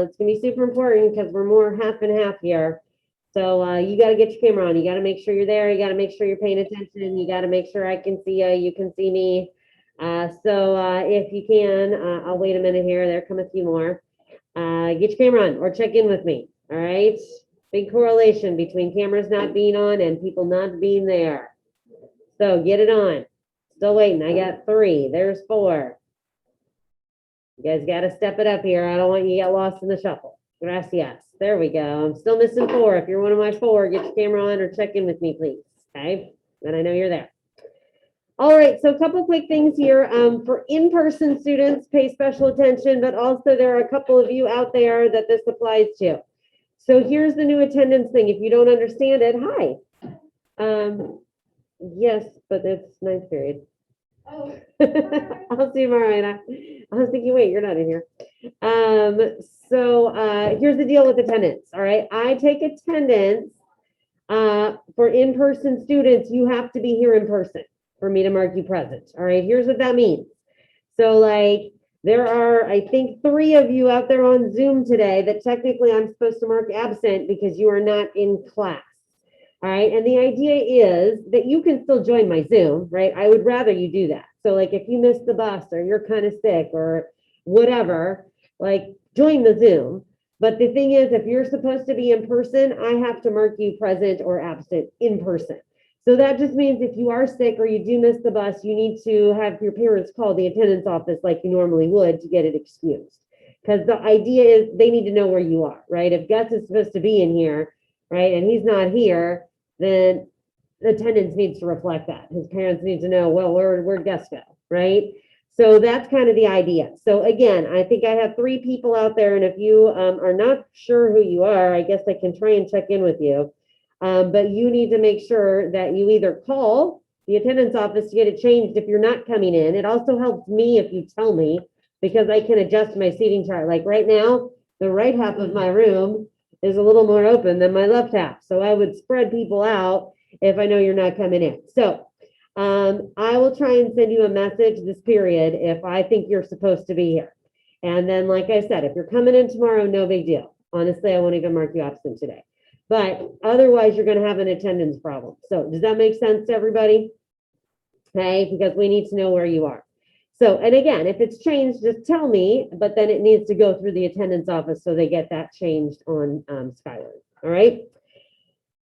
it's gonna be super important because we're more half and half here. So you got to get your camera on. You got to make sure you're there. You got to make sure you're paying attention. You got to make sure I can see you. You can see me. So if you can, I'll wait a minute here. There come a few more. Get your camera on or check in with me. All right. Big correlation between cameras not being on and people not being there. So get it on. Still waiting. I got 3. There's 4. You guys got to step it up here. I don't want you to get lost in the shuffle. Gracias. There we go. I'm still missing 4. If you're one of my 4, get your camera on or check in with me, please. Okay. Then I know you're there. All right. So a couple quick things here. For in-person students, pay special attention, but also there are a couple of you out there that this applies to. So here's the new attendance thing. If you don't understand it, hi. Yes, but it's 9th period. Oh. I'll see you tomorrow. And I was thinking, wait, you're not in here. So here's the deal with attendance. All right. I take attendance for in-person students. You have to be here in person for me to mark you present. All right. Here's what that means. So like there are, I think 3 of you out there on Zoom today that technically I'm supposed to mark absent because you are not in class. All right. And the idea is that you can still join my Zoom, right? I would rather you do that. So like if you missed the bus or you're kind of sick or whatever, like join the Zoom. But the thing is, if you're supposed to be in person, I have to mark you present or absent in person. So that just means if you are sick or you do miss the bus, you need to have your parents call the attendance office like you normally would to get it excused. Because the idea is they need to know where you are, right? If Gus is supposed to be in here, right, and he's not here, then attendance needs to reflect that. His parents need to know, well, where'd Gus go, right? So that's kind of the idea. So again, I think I have 3 people out there, and if you are not sure who you are, I guess I can try and check in with you. But you need to make sure that you either call the attendance office to get it changed if you're not coming in. It also helps me if you tell me, because I can adjust my seating chart. Like right now, the right half of my room is a little more open than my left half. So I would spread people out if I know you're not coming in. So I will try and send you a message this period if I think you're supposed to be here. And then, like I said, if you're coming in tomorrow, no big deal. Honestly, I won't even mark you absent today. But otherwise, you're going to have an attendance problem. So does that make sense to everybody? Okay, because we need to know where you are. So, and again, if it's changed, just tell me, but then it needs to go through the attendance office so they get that changed on Skyward. All right.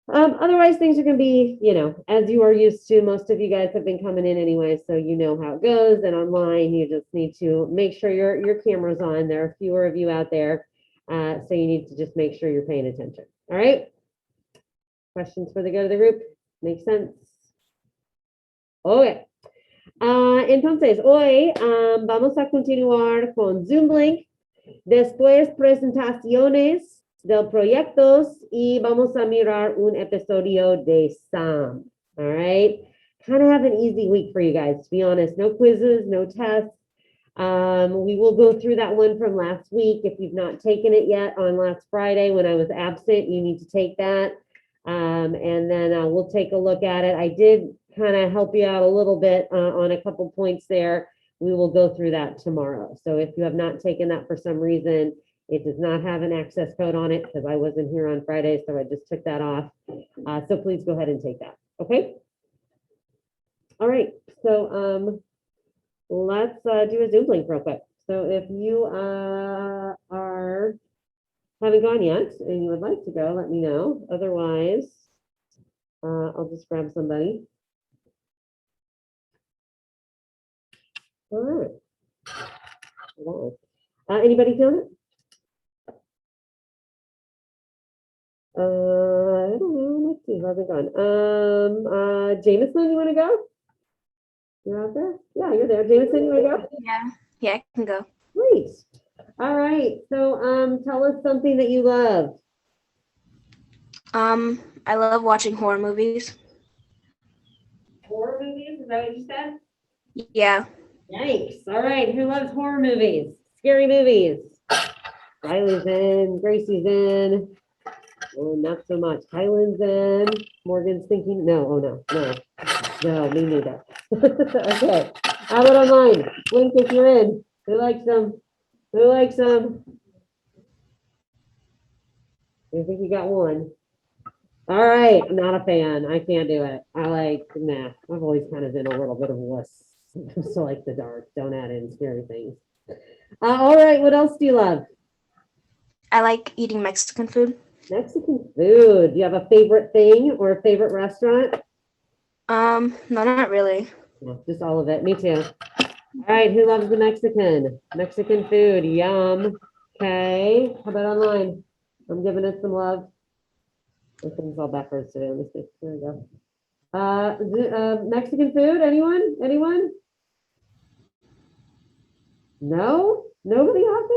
Otherwise, things are going to be, you know, as you are used to. Most of you guys have been coming in anyway, so you know how it goes. And online, you just need to make sure your camera's on. There are fewer of you out there, so you need to just make sure you're paying attention. All right. Questions for the go to the group? Make sense? Okay. Entonces, hoy vamos a continuar con Zoom Link, después presentaciones del proyectos y vamos a mirar un episodio de SAM. All right. Kind of have an easy week for you guys, to be honest. No quizzes, no tests. We will go through that one from last week. If you've not taken it yet on last Friday when I was absent, you need to take that. And then we'll take a look at it. I did kind of help you out a little bit on a couple points there. We will go through that tomorrow. So if you have not taken that for some reason, it does not have an access code on it because I wasn't here on Friday, so I just took that off. So please go ahead and take that. Okay. All right. So let's do a Zoom link real quick. So if you haven't gone yet and you would like to go, let me know. Otherwise, I'll just grab somebody. All right. Anybody feeling it? I don't know. Let's see. How's it going? Jameson, you want to go? You're out there? Yeah, you're there. Jameson, you want to go? Yeah, I can go. Great. All right. So, tell us something that you love. I love watching horror movies. Horror movies? Is that what you said? Yeah. Yikes. All right. Who loves horror movies? Scary movies. Riley's in. Gracie's in. Oh, not so much. Kylan's in. Morgan's thinking. No. Oh, no. No, me neither. Okay. How about online? Blink if you're in. Who likes them? Who likes them? I think you got one. All right, I'm not a fan. I can't do it. Nah, I've always kind of been a little bit of a wuss. So like the dark, don't add in scary things. All right, what else do you love? I like eating Mexican food. Mexican food. Do you have a favorite thing or a favorite restaurant? No, not really. No, just all of it. Me too. All right, who loves the Mexican? Mexican food, yum. Okay, how about online? I'm giving it some love. Everything's all backwards today. Let me see. Here we go. Mexican food, anyone? Anyone? No? Nobody out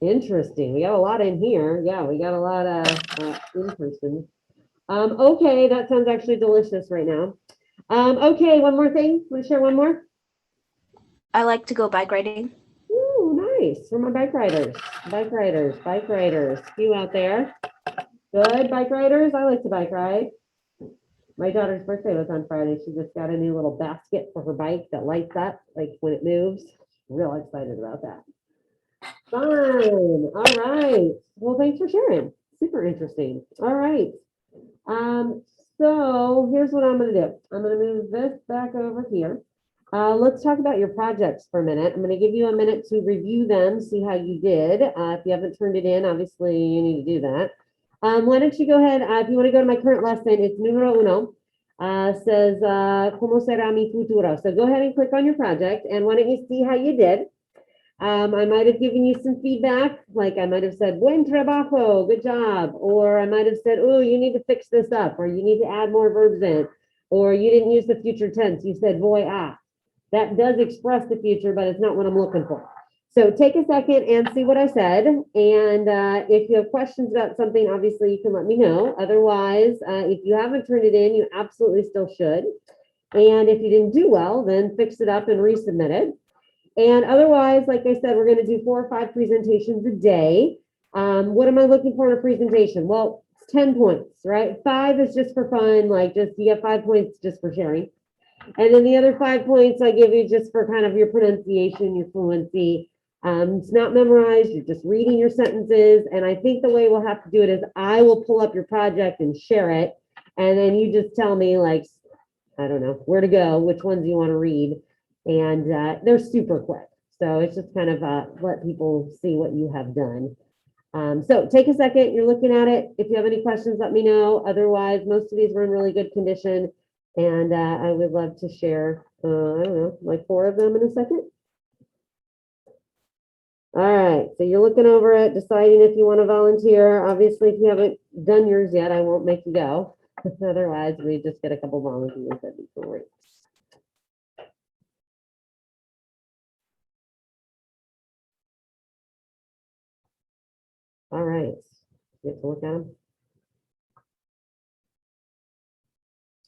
there? Interesting. We got a lot in here. Yeah, we got a lot of in person. Okay, that sounds actually delicious right now. Okay, one more thing. Want to share one more? I like to go bike riding. Ooh, nice. For my bike riders. Bike riders, bike riders. You out there? Good bike riders. I like to bike ride. My daughter's birthday was on Friday. She just got a new little basket for her bike that lights up like when it moves. Real excited about that. Fun. All right. Well, thanks for sharing. Super interesting. All right. So here's what I'm gonna do. I'm gonna move this back over here. Let's talk about your projects for a minute. I'm gonna give you a minute to review them, see how you did. If you haven't turned it in, obviously you need to do that. Why don't you go ahead, if you want to go to my current lesson, it's numero uno. Says, ¿Cómo será mi futuro? So go ahead and click on your project, and why don't you see how you did? I might have given you some feedback, like I might have said, buen trabajo, good job. Or I might have said, oh, you need to fix this up, or you need to add more verbs in, or you didn't use the future tense. You said voy a. That does express the future, but it's not what I'm looking for. So take a second and see what I said. And if you have questions about something, obviously you can let me know. Otherwise, if you haven't turned it in, you absolutely still should. And if you didn't do well, then fix it up and resubmit it. And otherwise, like I said, we're going to do 4 or 5 presentations a day. What am I looking for in a presentation? Well, it's 10 points, right? 5 is just for fun, like just you get 5 points just for sharing. And then the other 5 points I give you just for kind of your pronunciation, your fluency. It's not memorized, you're just reading your sentences. And I think the way we'll have to do it is I will pull up your project and share it. And then you just tell me like, I don't know, where to go, which ones you want to read. And they're super quick. So it's just kind of let people see what you have done. So take a second, you're looking at it. If you have any questions, let me know. Otherwise, most of these were in really good condition. And I would love to share, I don't know, like 4 of them in a second. All right, so you're looking over it, deciding if you want to volunteer. Obviously, if you haven't done yours yet, I won't make you go. Otherwise, we just get a couple volunteers, that'd be great. All right, get to look at them.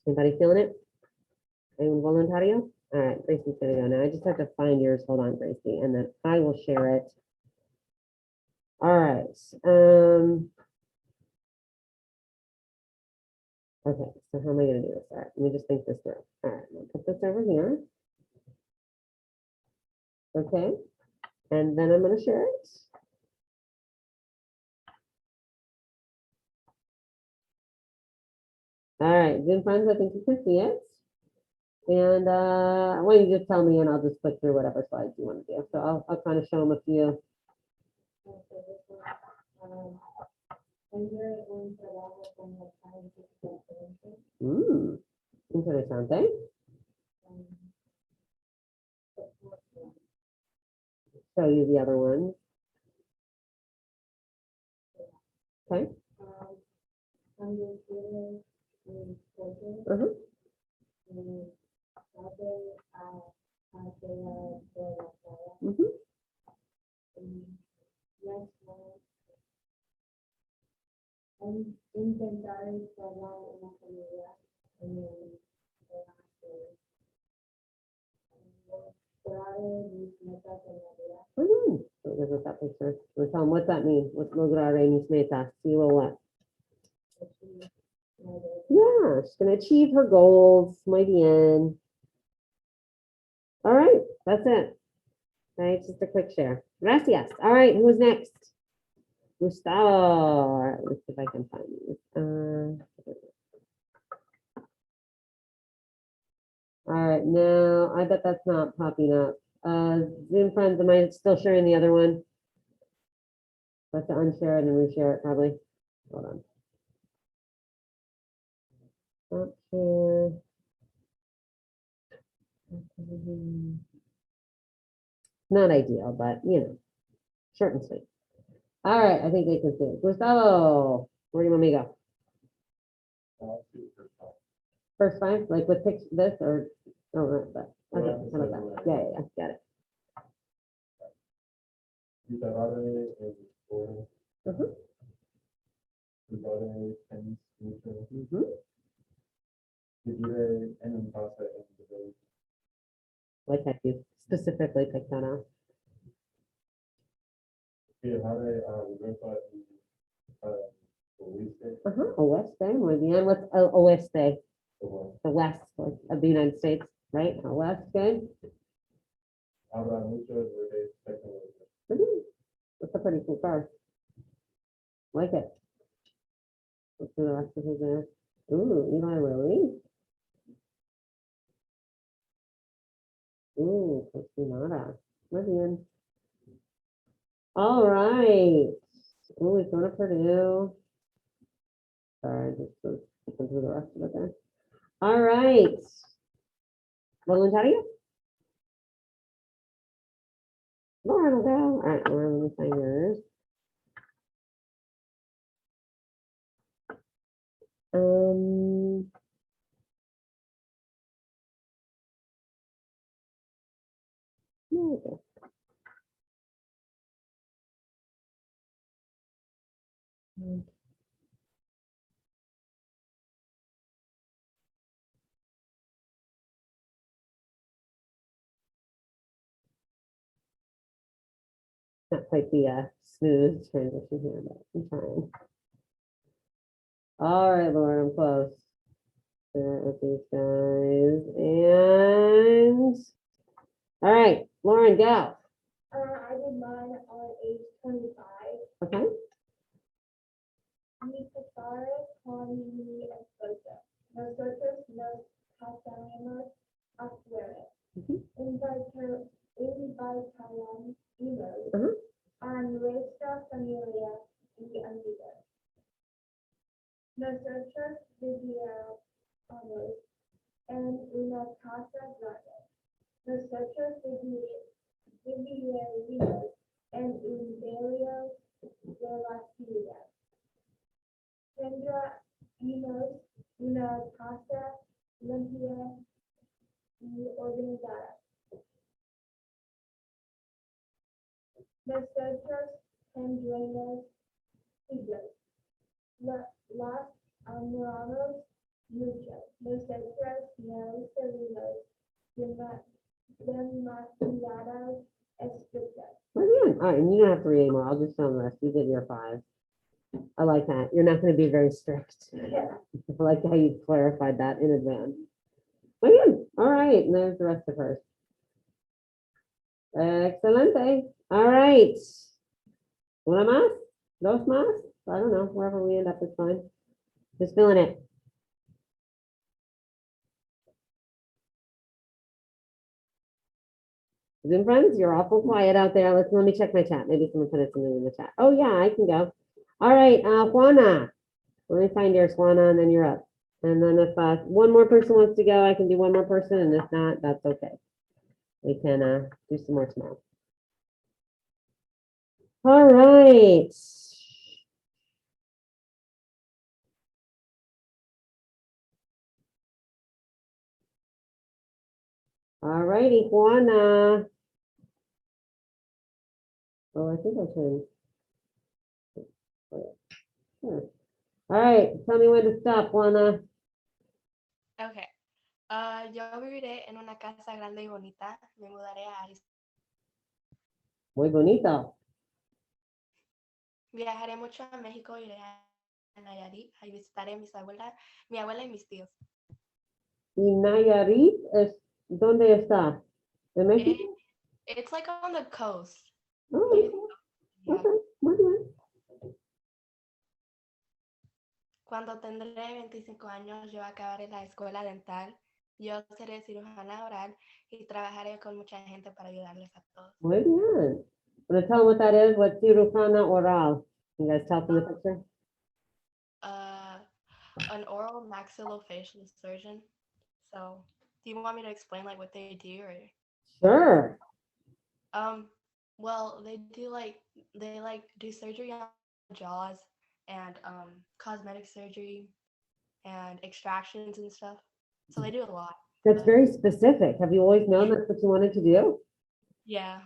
Anybody feeling it? Anyone voluntario? All right, Gracie's gonna go now. I just have to find yours. Hold on, Gracie, and then I will share it. All right. Okay, so how am I gonna do this? All right, let me just think this through. All right, I'll put this over here. Okay, and then I'm gonna share it. All right, Zoom friends, I think you can see it. And why don't you just tell me and I'll just click through whatever slides you want to do. So I'll kind of show them a few. Interesante. Show you the other ones. Okay. Look at that picture. We'll tell them what's that mean. What's lograr mis metas? See what? Yeah, she's gonna achieve her goals. Muy bien. All right, that's it. Right, just a quick share. Gracias. All right, who's next? Gustavo. All right, let's see if I can find these. All right, no, I bet that's not popping up. Zoom friends, am I still sharing the other one? Let's unshare it and reshare it probably. Hold on. Not share. Not ideal, but you know, short and sweet. All right, I think they can see it. Gustavo, where do you want me to go? First five, like with picture this or, oh, right, but, okay, how about that? Yeah, got it. Mhm. Mhm. Like that you specifically picked that out. Oeste, muy bien. What's oeste? The west like, of the United States, right? Oeste. That's a pretty cool car. Like it. Let's do the rest of his there. Ooh, Eli Lilly. Ooh, Costinada. Muy bien. All right. Oh, he's going to Purdue. Sorry, just was looking through the rest of it there. All right. Voluntario? Lauren will go. All right, Lauren, let me find yours. Um, there we go. Not quite the smooth transition here, but I'm trying. All right, Lauren, I'm close. Share it with these guys. And all right, Lauren, go. I did mine on age 25. Okay. Mi padre con mi esposa. Nosotros nos casamos afuera. Invitaron a nuestra familia y amigos. Nosotros vivíamos en una casa grande. Nosotros vivíamos en un barrio de la ciudad. Tendríamos una casa limpia y organizada. Nosotros tendremos hijos. Las amamos mucho. Nosotros no seremos demasiado estrictos. Muy bien. All right, and you don't have to read anymore. I'll just show them the rest. You did your 5. I like that. You're not going to be very strict. I like how you clarified that in advance. Muy bien. All right, and there's the rest of hers. Excelente. All right. Una más? Dos más? I don't know. Wherever we end up is fine. Just filling it. Zoom friends, you're awful quiet out there. Let me check my chat. Maybe someone put something in the chat. Oh yeah, I can go. All right, Juana. Let me find yours, Juana, and then you're up. And then if one more person wants to go, I can do one more person, and if not, that's okay. We can do some more tomorrow. All right. All righty, Juana. Oh, I think I can. Sure. All right, tell me when to stop, Juana. Ok. Yo viviré en una casa grande y bonita. Me mudaré a Arizona. Muy bonito. Viajaré mucho a México, iré a Nayarit y visitaré a mi abuela y mis tíos. ¿Y Nayarit es dónde está? ¿En México? It's like on the coast. Oh, Yeah. okay, muy bien. Cuando tendré 25 años, yo acabaré la escuela dental. Yo seré cirujana oral y trabajaré con mucha gente para ayudarles a todos. Muy bien. Want to tell them what that is? What's cirujana oral? You guys tell from the picture? An oral maxillofacial surgeon. So, do you want me to explain like what they do or? Sure. Well, they do surgery on jaws and cosmetic surgery and extractions and stuff. So they do a lot. That's very specific. Have you always known that's what you wanted to do? Yeah.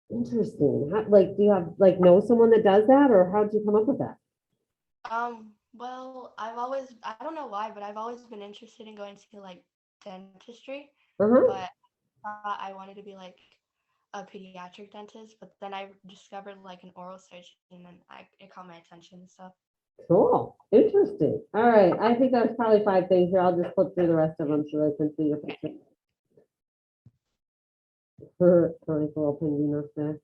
Interesting. Like, do you have, like, know someone that does that, or how did you come up with that? Well, I don't know why, but I've always been interested in going to like dentistry, Uh-huh. but I wanted to be like a pediatric dentist, but then I discovered like an oral surgeon and it caught my attention and stuff. Cool. Interesting. All right. I think that's probably 5 things here. I'll just flip through the rest of them so they can see your picture. Sorry for opening up there.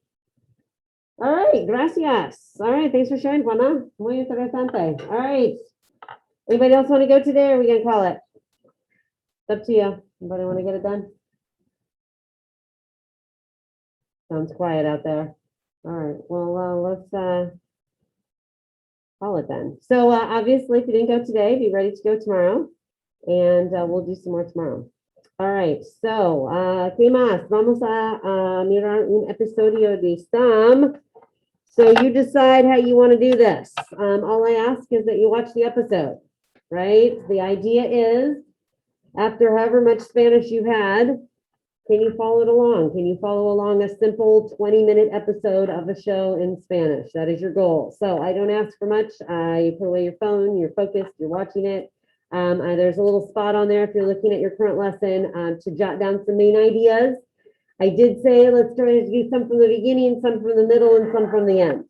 All right. Gracias. All right. Thanks for sharing, Juana. Muy interesante. All right. Anybody else want to go today, or are we gonna call it? It's up to you. Anybody want to get it done? Sounds quiet out there. All right. Well, let's call it then. So obviously, if you didn't go today, be ready to go tomorrow, and we'll do some more tomorrow. All right. So, ¿qué más? Vamos a mirar un episodio de STEM. So you decide how you want to do this. All I ask is that you watch the episode, right? The idea is, after however much Spanish you've had, can you follow it along? Can you follow along a simple 20-minute episode of a show in Spanish? That is your goal. So I don't ask for much. You put away your phone, you're focused, you're watching it. There's a little spot on there if you're looking at your current lesson to jot down some main ideas. I did say let's try to do some from the beginning, some from the middle, and some from the end.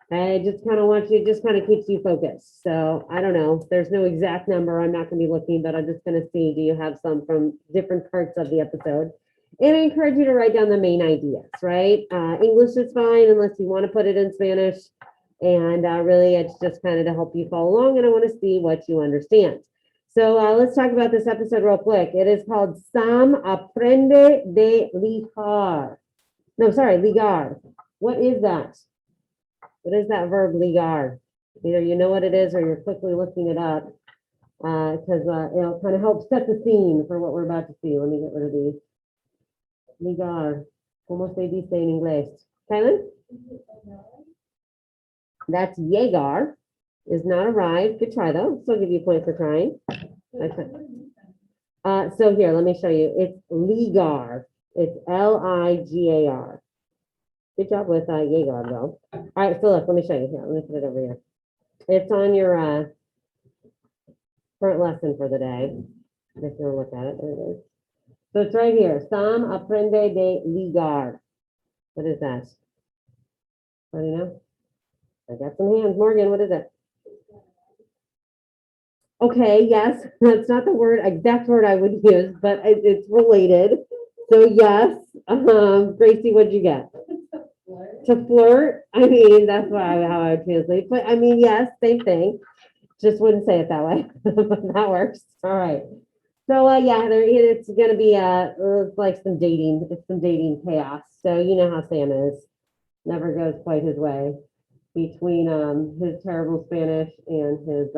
I just kind of want you, it just kind of keeps you focused. So I don't know, there's no exact number. I'm not going to be looking, but I'm just going to see, do you have some from different parts of the episode? And I encourage you to write down the main ideas, right? English is fine unless you want to put it in Spanish. And really, it's just kind of to help you follow along. And I want to see what you understand. So let's talk about this episode real quick. It is called Sam Aprende de Ligar. No, sorry, ligar. What is that? What is that verb, ligar? Either you know what it is or you're quickly looking it up because it'll kind of help set the scene for what we're about to see. Let me get rid of these. Ligar. ¿Cómo se dice en inglés? Kylan? That's llegar. Is not arrived. Good try though. Still give you a point for trying. Okay. So here, let me show you. It's ligar. It's Ligar. Good job with llegar though. All right, so look, let me show you here. Let me put it over here. It's on your current lesson for the day. If you want to look at it, there it is. So it's right here. Sam aprende de ligar. What is that? What do you know? I got some hands. Morgan, what is it? Okay, yes, that's not the exact word I would use, but it's related. So yes, Gracie, what'd you get? To flirt. I mean, that's how I would translate. But I mean, yes, same thing. Just wouldn't say it that way. That works. All right. So yeah, it's gonna be it's like some dating. It's some dating chaos. So you know how Sam is. Never goes quite his way between his terrible Spanish and his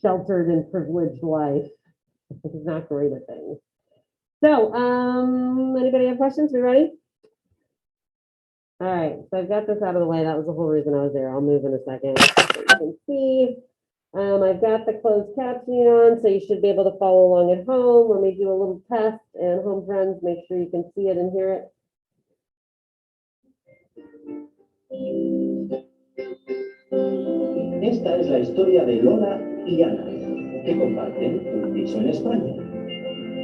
sheltered and privileged life. He's not great at things. So, anybody have questions? We ready? All right, so I've got this out of the way. That was the whole reason I was there. I'll move in a second. So you can see. I've got the closed captioning on, so you should be able to follow along at home. Let me do a little test, and home friends, make sure you can see it and hear it. Esta es la historia de Lola y Ana, que comparten un piso en España.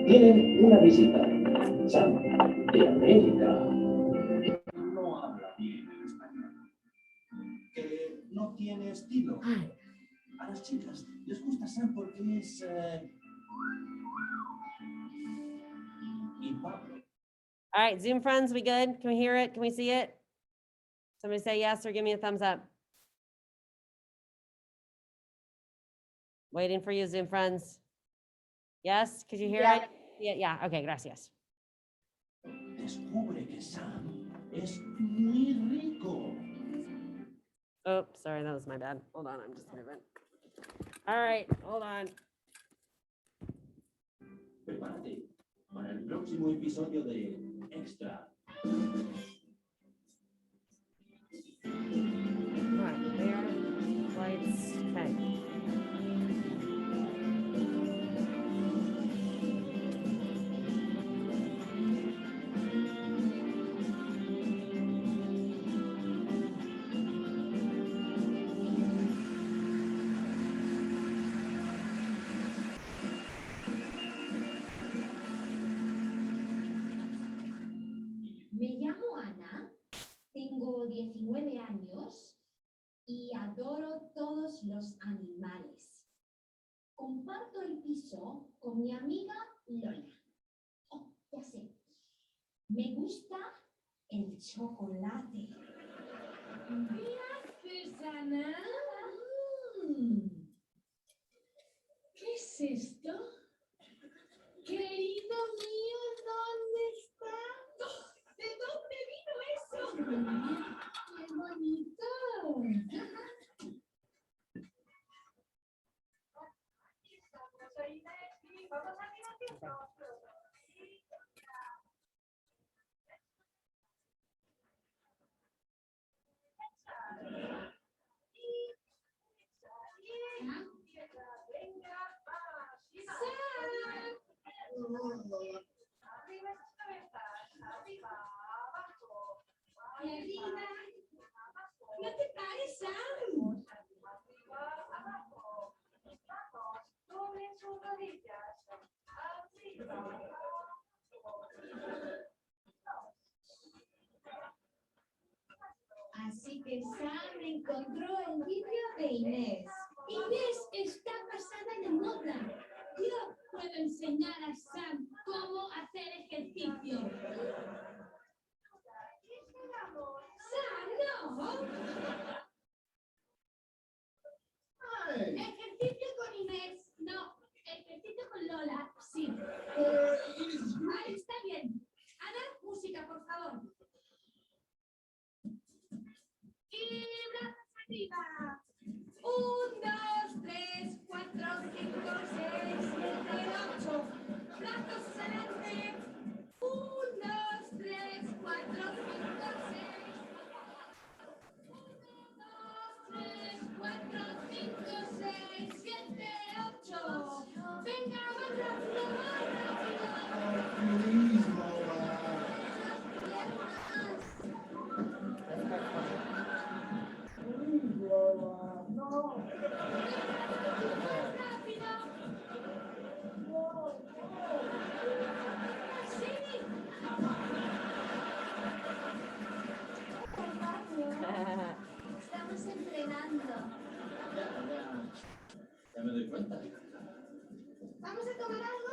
Tienen una visita. Sam, de América. No habla bien el español. Que no tiene estilo. A las chicas les gusta Sam porque es... y Pablo. All right, Zoom friends, we good? Can we hear it? Can we see it? Somebody say yes or give me a thumbs up. Waiting for you, Zoom friends. Yes, could you hear Yeah. it? Yeah, okay, gracias. Descubre que Sam es muy rico. Oh, sorry, that was my bad. Hold on, I'm just moving. All right, hold on. Prepárate para el próximo episodio de Extra. All right, there, lights, okay. Me llamo Ana, tengo 19 años y adoro todos los animales. Comparto el piso con mi amiga Lola. Oh, ya sé. Me gusta el chocolate. ¿Qué haces, Ana? ¿Qué es esto? Querido mío, ¿dónde está? ¿De dónde vino eso? ¡Qué bonito! ¿No te pares, Sam? Así que Sam encontró el vídeo de Inés. Inés está pasada de moda. Yo puedo enseñar a Sam cómo hacer ejercicio. Sam, no. Ejercicio con Inés, no. Ejercicio con Lola, sí. Ahí está bien. Ana, música, por favor. Y brazos arriba. 1, 2, 3, 4, 5, 6, 7, 8. Brazos adelante. 1, 2, 3, 4, 5, 6. 1, 2, 3, 4, 5, 6, 7, 8. Venga, más rápido, más rápido. Estamos entrenando. Ya me doy cuenta. ¿Vamos a tomar algo?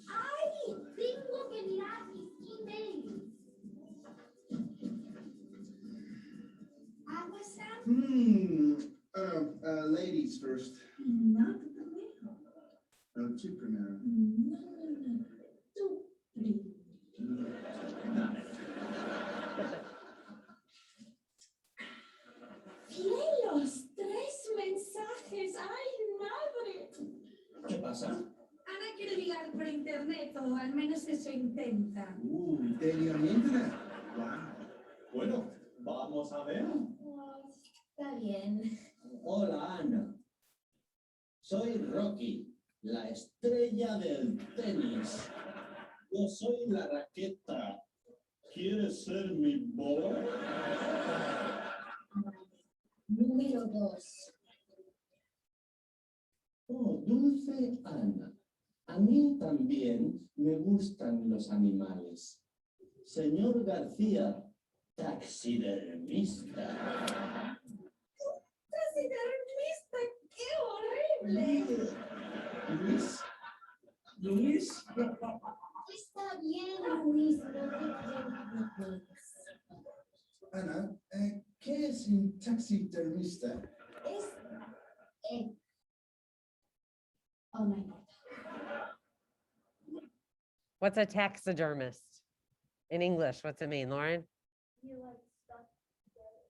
¡Ay! Tengo que mirar mis emails. ¿Agua, Sam? Ladies first. No, tú también. No, tú primero. No. Tú primero. ¡Cielos! 3 mensajes. ¡Ay, madre! ¿Qué pasa? Ana quiere ligar por internet, o al menos eso intenta. Dating on the internet. Wow. Bueno, vamos a ver. Está bien. Hola, Ana. Soy Rocky, la estrella del tenis. Yo soy la raqueta. ¿Quieres ser mi bola? Número 2. Oh, dulce Ana. A mí también me gustan los animales. Señor García, taxidermista. ¡Taxidermista! ¡Qué horrible! Luis. Está bien, Luis, no te preocupes. Ana, ¿qué es un taxidermista? Es Oh, no importa. What's a taxidermist? In English, what's it mean, Lauren? You like stuff that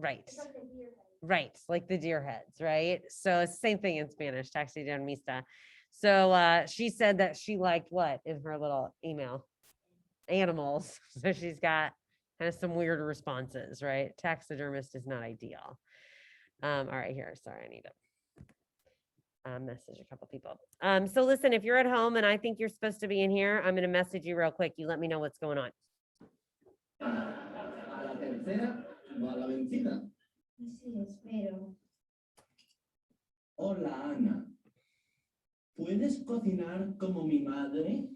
Right, it's like a deer head. right, like the deer heads, right? So it's the same thing in Spanish, taxidermista. So she said that she liked what in her little email? Animals. So she's got kind of some weird responses, right? Taxidermist is not ideal. All right, here. Sorry, I need to message a couple people. So listen, if you're at home and I think you're supposed to be in here, I'm gonna message you real quick. You let me know what's going on. A la tercera va la vencida. Así es, pero Hola, Ana. ¿Puedes cocinar como mi madre?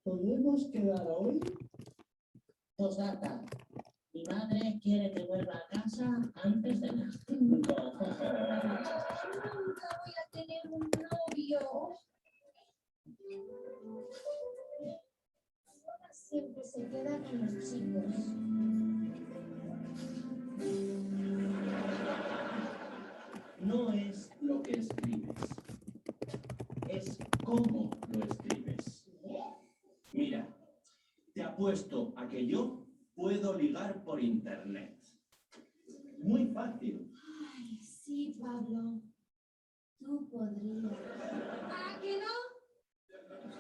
¿Podemos quedar hoy? Postdata. Mi madre quiere que vuelva a casa antes de las 5. nunca voy a tener un novio. Ahora siempre se queda con los chicos. No es lo que escribes, es cómo lo escribes. Mira, te apuesto a que yo puedo ligar por internet. Muy fácil. Ay, sí, Pablo. Tú podrías. ¿A que no?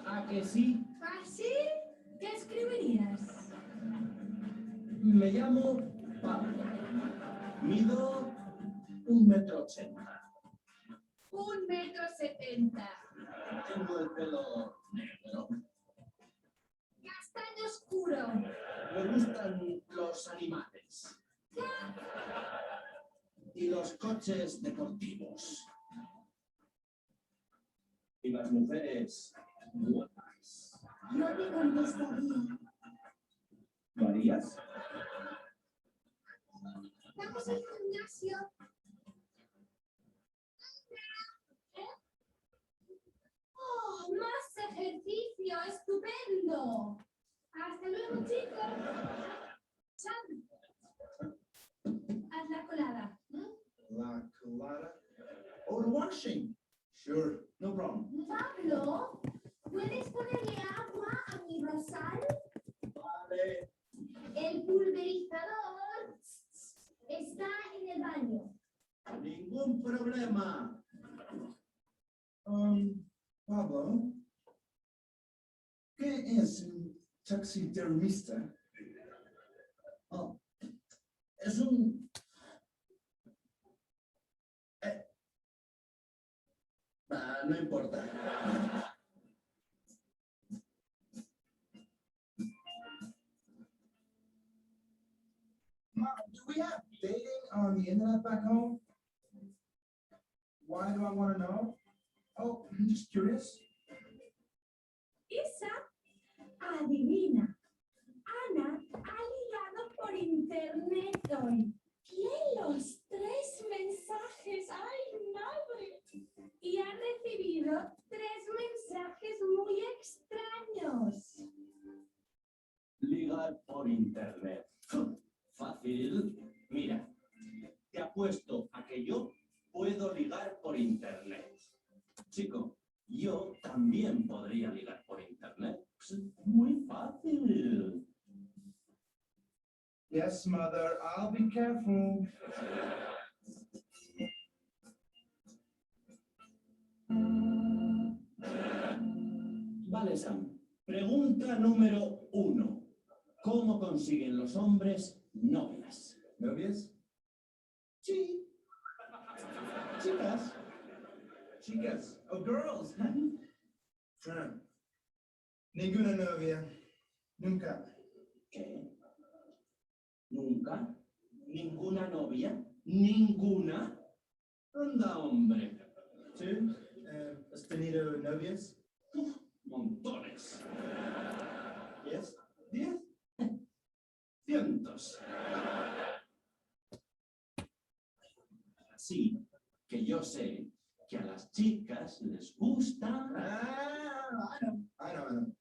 ¿A que sí? ¿Así? ¿Qué escribirías? Me llamo Pablo. Mido 1,80 m. 1,70 m. Tengo el pelo negro. Castaño oscuro. Me gustan los animales. Y los coches deportivos. Y las mujeres guapas. Yo te contestaría. ¿Lo harías? Vamos al gimnasio. ¡Oh, más ejercicio! ¡Estupendo! Hasta luego, chicos. Sam, haz la colada. La colada. Or washing. Sure. No problem. Pablo, ¿puedes ponerle agua a mi rosal? Vale. El pulverizador está en el baño. Ningún problema. Pablo, ¿qué es un taxidermista? Oh, es un... no importa. Mom, do we have dating on the internet back home? Why do I want to know? Oh, I'm just curious. Isa, adivina. Ana ha ligado por internet hoy. Lee los 3 mensajes. ¡Ay, madre! Y ha recibido 3 mensajes muy extraños. Ligar por internet. Fácil. Mira, te apuesto a que yo puedo ligar por internet. Chico, yo también podría ligar por internet. Muy fácil. Yes, mother, I'll be careful. Vale, Sam. Pregunta número 1. ¿Cómo consiguen los hombres novias? ¿Novias? Sí. Chicas. Chicas. Oh, girls. Ninguna novia. Nunca. ¿Qué? ¿Nunca? ¿Ninguna novia? ¿Ninguna? Anda, hombre. ¿Tú? ¿Has tenido novias? Montones. Yes. 10. Cientos. Así que yo sé que a las chicas les gusta. Ah, I know.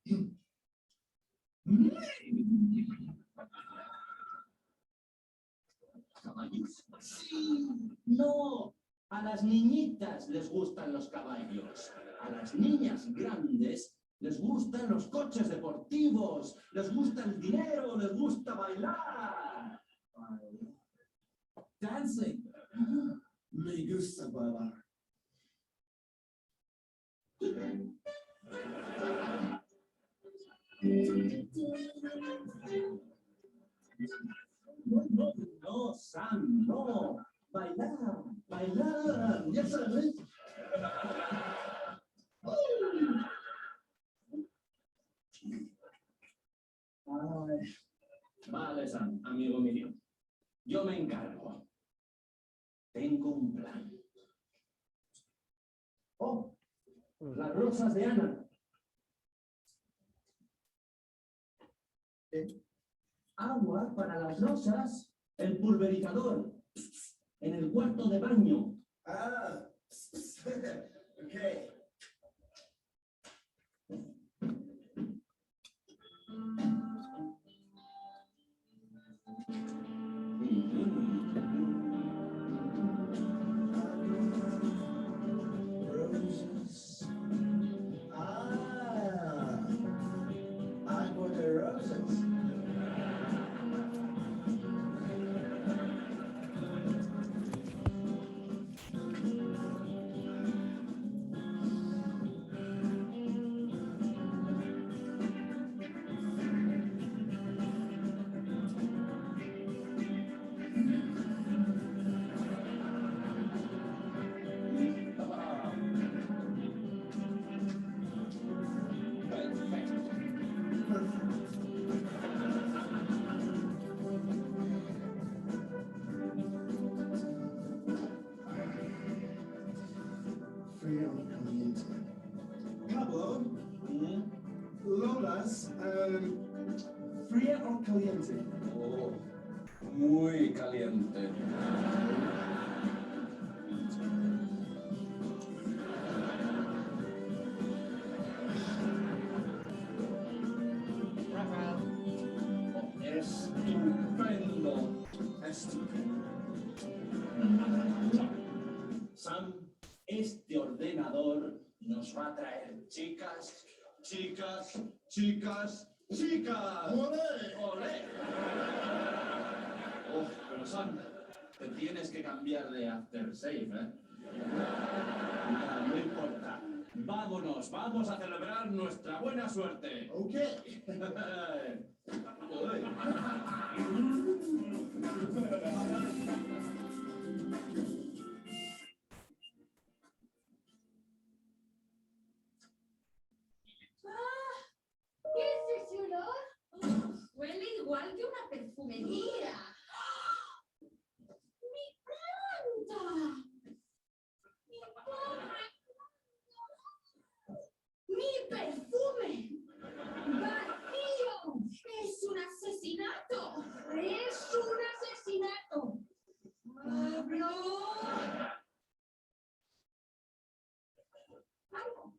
Caballos. Sí. No. A las niñitas les gustan los caballos. A las niñas grandes les gustan los coches deportivos. Les gusta el dinero, les gusta bailar. Dancing. Me gusta bailar. No, Sam, no. Bailar, bailar. Ya sabes. Vale, Sam, amigo mío. Yo me encargo. Tengo un plan. Oh, las rosas de Ana. Agua para las rosas, el pulverizador en el cuarto de baño. Ah, okay. Roses. Ah, agua de rosas. Frío o caliente. Pablo, Lolas, fría o caliente. Oh, muy caliente. Estupendo. Estupendo. Sam, este ordenador nos va a traer chicas, chicas, chicas, chicas. ¡Olé! ¡Olé! Oh, pero Sam, te tienes que cambiar de After Safe, ¿eh? Nada, no importa. Vámonos, vamos a celebrar nuestra buena suerte. Okay. Uy. ¿Qué es ese olor? Huele igual que una perfumería. ¡Mi planta! ¡Mi pobre! ¡Mi perfume! ¡Vacío! ¡Es un asesinato! ¡Es un asesinato! ¡Pablo!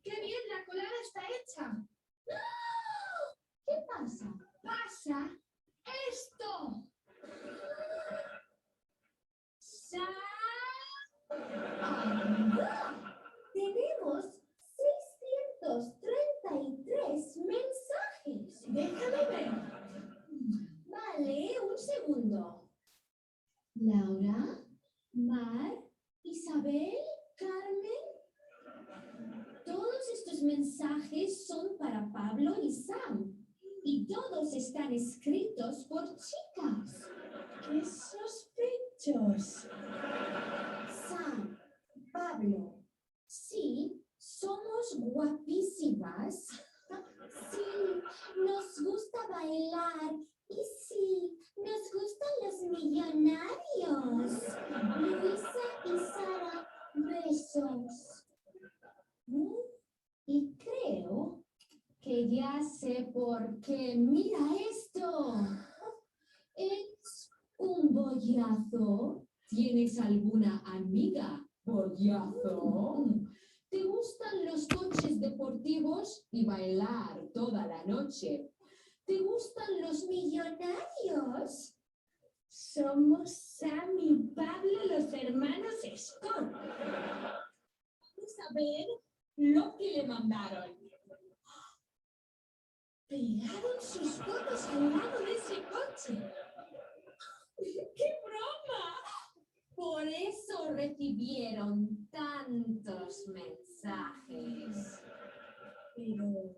¡Qué bien! ¡La colada está hecha! ¡No! ¿Qué pasa? Pasa esto. Tenemos 633 mensajes. Déjame ver. Vale, un segundo. Laura, Mar, Isabel, Carmen. Todos estos mensajes son para Pablo y Sam. Y todos están escritos por chicas. ¡Qué sospechos! Sam, Pablo, sí, somos guapísimas. Sí, nos gusta bailar. Y sí, nos gustan los millonarios. Luisa y Sara, besos. Y creo que ya sé por qué. Mira esto. Es un bollazo. ¿Tienes alguna amiga bollazo? ¿Te gustan los coches deportivos y bailar toda la noche? ¿Te gustan los millonarios? Somos Sam y Pablo, los hermanos Scott. Vamos a ver lo que le mandaron. Pegaron sus fotos al lado de ese coche. ¡Qué broma! Por eso recibieron tantos mensajes. Pero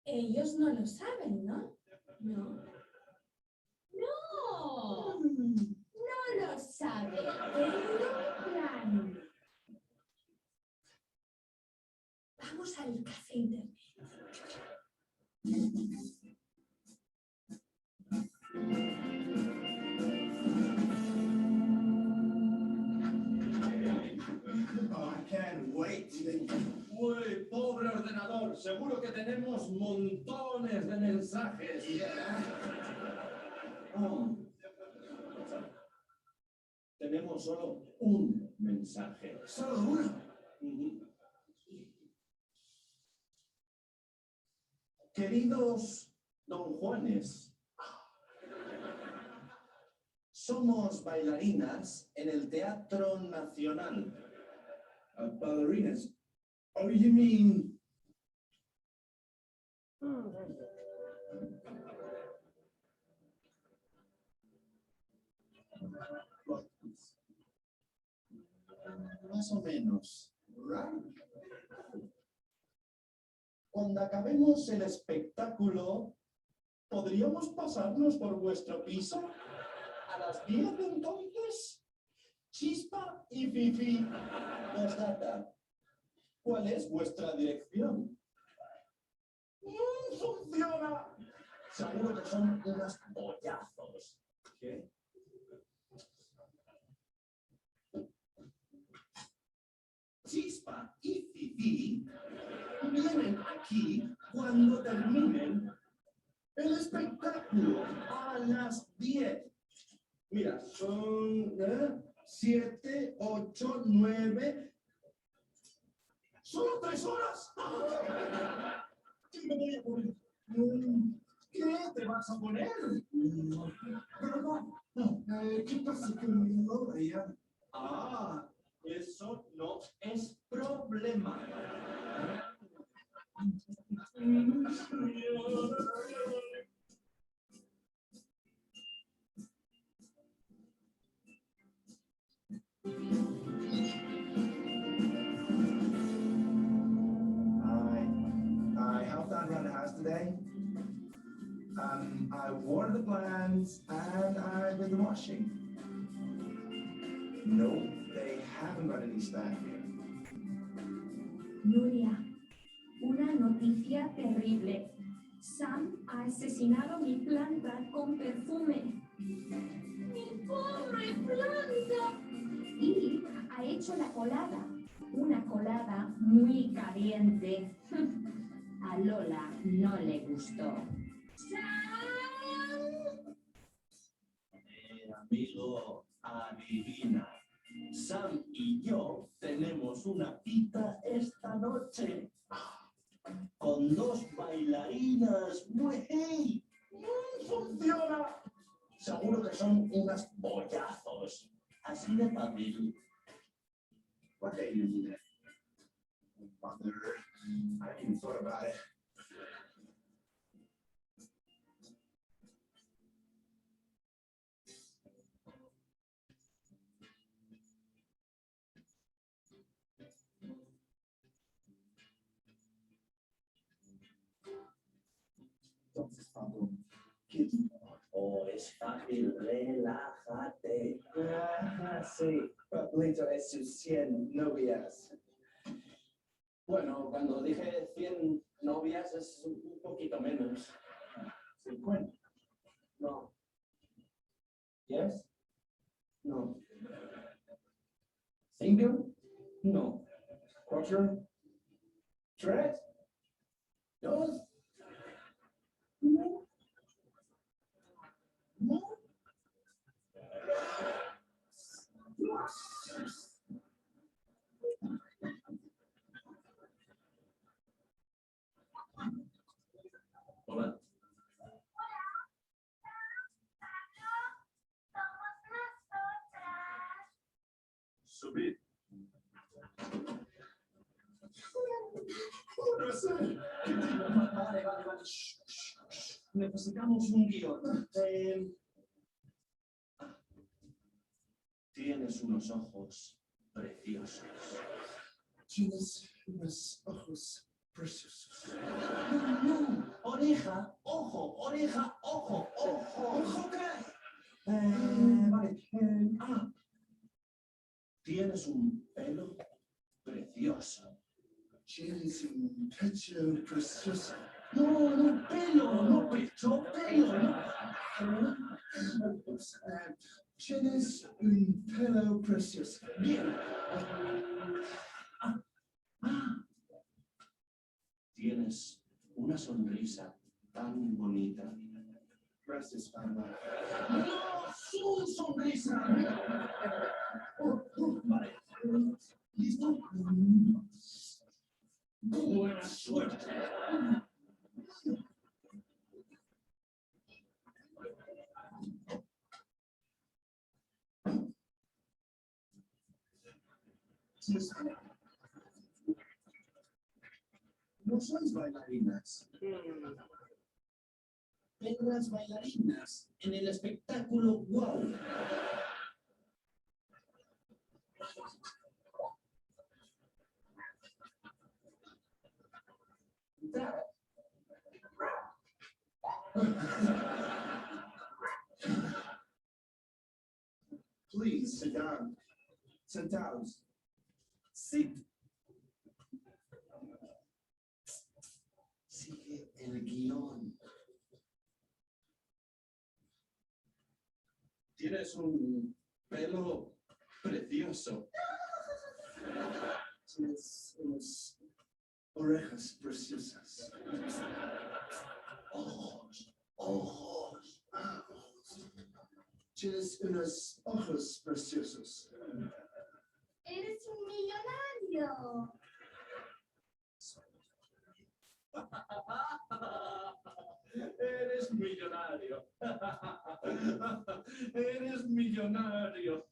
ellos no lo saben, ¿no? No. ¡No! No lo saben. Pero vamos al café internet. Oh, I can't wait. Uy, pobre ordenador, seguro que tenemos montones de mensajes. Oh. Tenemos solo un mensaje. Solo uno. Ujú. Queridos don Juanes, somos bailarinas en el Teatro Nacional. Ballerinas. Oh, you mean... Más o menos. Right. Cuando acabemos el espectáculo, ¿podríamos pasarnos por vuestro piso? ¿A las 10 entonces? Chispa y Fifi. Postdata. ¿Cuál es vuestra dirección? ¡Funciona! Seguro que son unas bollazos. ¿Qué? Chispa y Fifi vienen aquí cuando terminen el espectáculo a las 10. Mira, son 7, 8, 9. ¡Solo 3 horas! ¿Qué me voy a poner? ¿Qué te vas a poner? Pero no. ¿Qué pasa con mi novia? Ah, eso no es problema. I helped out around the house today. I watered the plants and I did the washing. No, they haven't got any staff here. Nuria, una noticia terrible. Sam ha asesinado mi planta con perfume. ¡Mi pobre planta! Y ha hecho la colada. Una colada muy caliente. A Lola no le gustó. ¡Sam! Amigo, adivina. Sam y yo tenemos una cita esta noche con 2 bailarinas. ¡Muy! ¡Funciona! Seguro que son unas bollazos. Así de fácil. What day is it? Mother, I haven't even thought about it. Entonces, Pablo, ¿qué? Oh, es fácil, relájate. Sí, Pablito es sus 100 novias. Bueno, cuando dije 100 novias es un poquito menos. 50. No. ¿Yes? No. Single? No. 4? 3? 2? No. Hola. sé. Vale, vale, vale. Shh, shh, shh. Necesitamos un guión. Tienes unos ojos preciosos. Tienes unos ojos preciosos. No, no. Oreja, ojo, oreja, ojo, ojo. ¿Ojo qué? Vale. Tienes un pelo precioso. Tienes un pecho precioso. No, no, pelo, no pecho, pelo. Tienes un pelo precioso. Bien. Tienes una sonrisa tan bonita. Gracias, mamá. ¡No! ¡Su sonrisa! Vale. ¿Listo? Buena suerte. No sois bailarinas. Pero las bailarinas en el espectáculo wow. Please sit down. Sentaos. Sit. Sigue el guión. Tienes un pelo precioso. Tienes unas orejas preciosas. Ojos, ojos. Tienes unos ojos preciosos. Eres un millonario. Eres millonario. Eres millonario.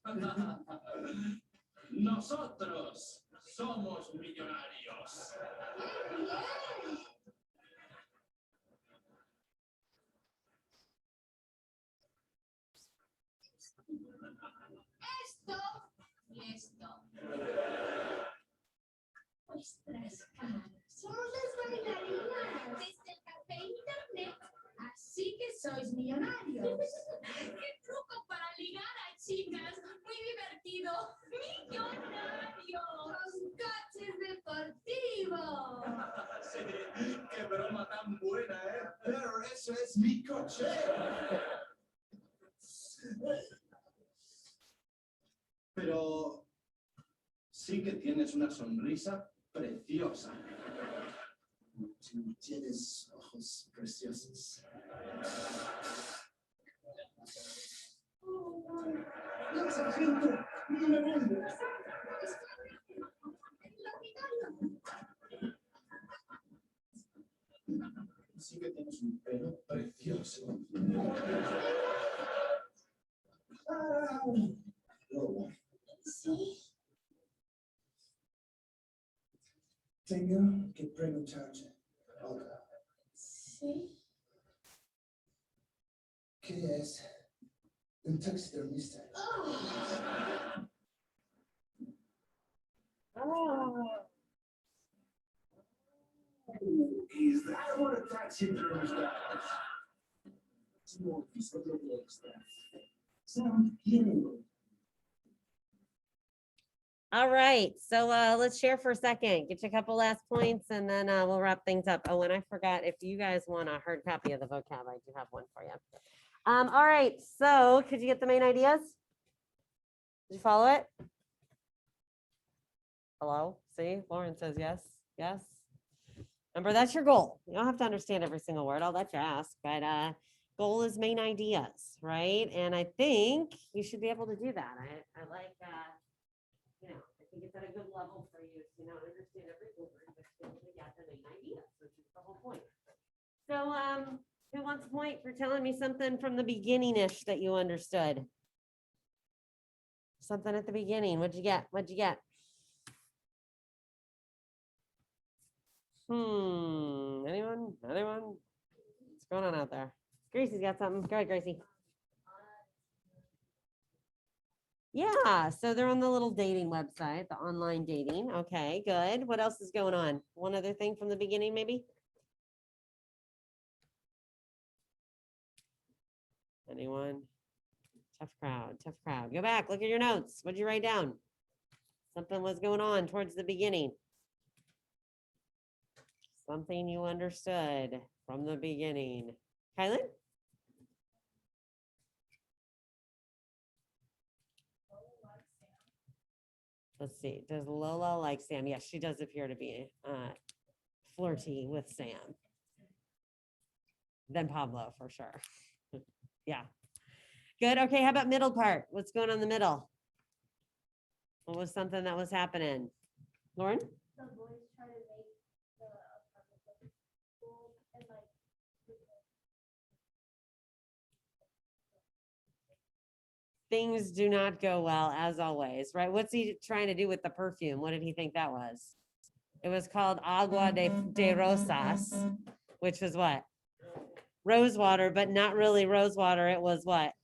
Nosotros somos millonarios. ¡Qué bien! Esto y esto. Vuestras caras. Somos las bailarinas desde el café internet. Así que sois millonarios. ¡Qué truco para ligar a chicas! Muy divertido. ¡Millonario! Con coches deportivos. Sí, qué broma tan buena, ¿eh? Pero eso es mi coche. Pero sí que tienes una sonrisa preciosa. Tú tienes ojos preciosos. ¡No, sargento! ¡No me vendes! Sí que tienes un pelo precioso. Sí. Tengo que preguntarte algo. Sí. ¿Qué es un taxidermista? Is that what a taxidermist does? Small piece of little extra. Sound healing. All right, so let's share for a second, get you a couple last points and then we'll wrap things up. Oh, and I forgot, if you guys want a hard copy of the vocab, I do have one for you. All right, so could you get the main ideas? Did you follow it? Hello, see, Lauren says yes, yes. Remember, that's your goal. You don't have to understand every single word. I'll let you ask, but goal is main ideas, right? And I think you should be able to do that. I like you know, I think it's at a good level for you to not understand every word, but still to get the main ideas, which is the whole point. So, who wants a point for telling me something from the beginning-ish that you understood? Something at the beginning. What'd you get? What'd you get? Anyone? Anyone? What's going on out there? Gracie's got something. Go ahead, Gracie. Yeah, so they're on the little dating website, the online dating. Okay, good. What else is going on? One other thing from the beginning, maybe? Anyone? Tough crowd, tough crowd. Go back, look at your notes. What'd you write down? Something was going on towards the beginning. Something you understood from the beginning. Kylan? Let's see. Does Lola like Sam? Yes, she does appear to be flirty with Sam. Then Pablo for sure. Yeah. Good. Okay. How about middle part? What's going on in the middle? What was something that was happening? Lauren? The boys try to make the apartment look cool and like. Things do not go well as always, right? What's he trying to do with the perfume? What did he think that was? It was called Agua de Rosas, which was what? Rose water, but not really rose water. It was what?